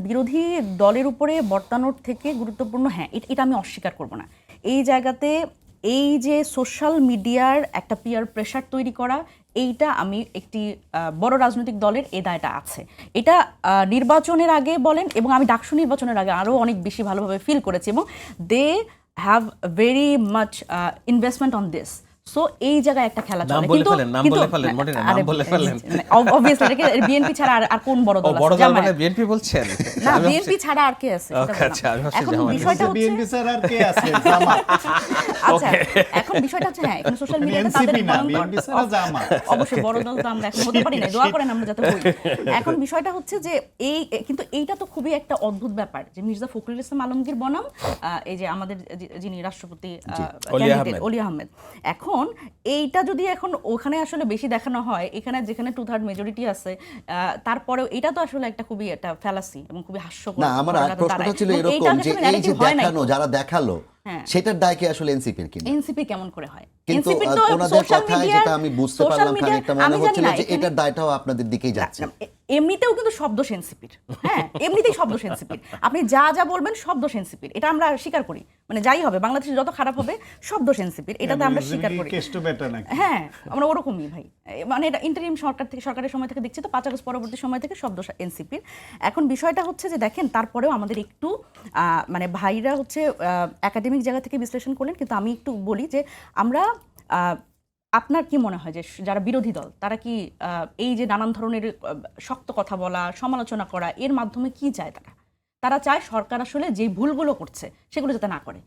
বিরোধী দলের উপরে বর্তানোর থেকে গুরুত্বপূর্ণ, হ্যাঁ এটা আমি অস্বীকার করব না, এই জায়গাতে এই যে সোশ্যাল মিডিয়ার একটা পিয়ার প্রেশার তৈরি করা, এইটা আমি একটি বড় রাজনৈতিক দলের এ দায়টা আছে। এটা নির্বাচনের আগে বলেন এবং আমি ডাকসু নির্বাচনের আগে আরও অনেক বেশি ভালোভাবে ফিল করেছি, এবং they have very much investment on this. So এই জায়গায় একটা খেলা চলে, কিন্তু অবভিয়াসলি বিএনপি ছাড়া আর কোন বড় দল আছে? জামায়াত। বিএনপি বলছেন না, বিএনপি ছাড়া আর কে আছে? এখন বিষয়টা হচ্ছে বিএনপি ছাড়া আর কে আছে? জামাত। আচ্ছা, এখন বিষয়টা হচ্ছে হ্যাঁ, এখন সোশ্যাল মিডিয়াতে তাদের বিএনপি ছাড়া জামাত, অবশ্যই বড় দল তো আমরা এখন হতে পারি না, দোয়া করেন আমরা যাতে হই। এখন বিষয়টা হচ্ছে যে এই, কিন্তু এইটা তো খুবই একটা অদ্ভুত ব্যাপার যে মির্জা ফখরুল ইসলাম আলমগীর বনাম এই যে আমাদের যিনি রাষ্ট্রপতি ক্যান্ডিডেট অলি আহমেদ, এখন এইটা যদি এখন ওখানে আসলে বেশি দেখানো হয়, এখানে যেখানে 2/3 মেজরিটি আছে, তারপরেও এটা তো আসলে একটা খুবই একটা ফ্যালাসি এবং খুবই হাস্যকর। না, আমার প্রশ্নটা ছিল এরকম যে এই যে দেখানো, যারা দেখালো সেটার দায় কি আসলে এনসিপির কিনা? এনসিপি কেমন করে হয়? কিন্তু ওনাদের কথায় যেটা আমি বুঝতে পারলাম খানিকটা মনে হচ্ছিল যে এটার দায়টাও আপনাদের দিকেই যাচ্ছে। এমনিতেও কিন্তু শব্দ এনসিপির, হ্যাঁ এমনিতেই শব্দ এনসিপির, আপনি যা যা বলবেন শব্দ এনসিপির, এটা আমরা স্বীকার করি, মানে যাই হবে বাংলাদেশে যত খারাপ হবে শব্দ এনসিপির, এটাতে আমরা স্বীকার করি। হ্যাঁ আমরা ওরকমই ভাই, মানে এটা ইন্টারিম সরকারের সময় থেকে দেখছি তো, 5 আগস্ট পরবর্তী সময় থেকে শব্দ এনসিপির। এখন বিষয়টা হচ্ছে যে দেখেন, তারপরেও আমাদের একটু মানে ভাইরা হচ্ছে একাডেমিক জায়গা থেকে বিশ্লেষণ করলেন, কিন্তু আমি একটু বলি যে আমরা, আপনার কি মনে হয় যে যারা বিরোধী দল তারা কি এই যে নানান ধরনের শক্ত কথা বলা, সমালোচনা করা, এর মাধ্যমে কি চায়? তারা চায় সরকার আসলে যে ভুলগুলো করছে সেগুলো যাতে না করে।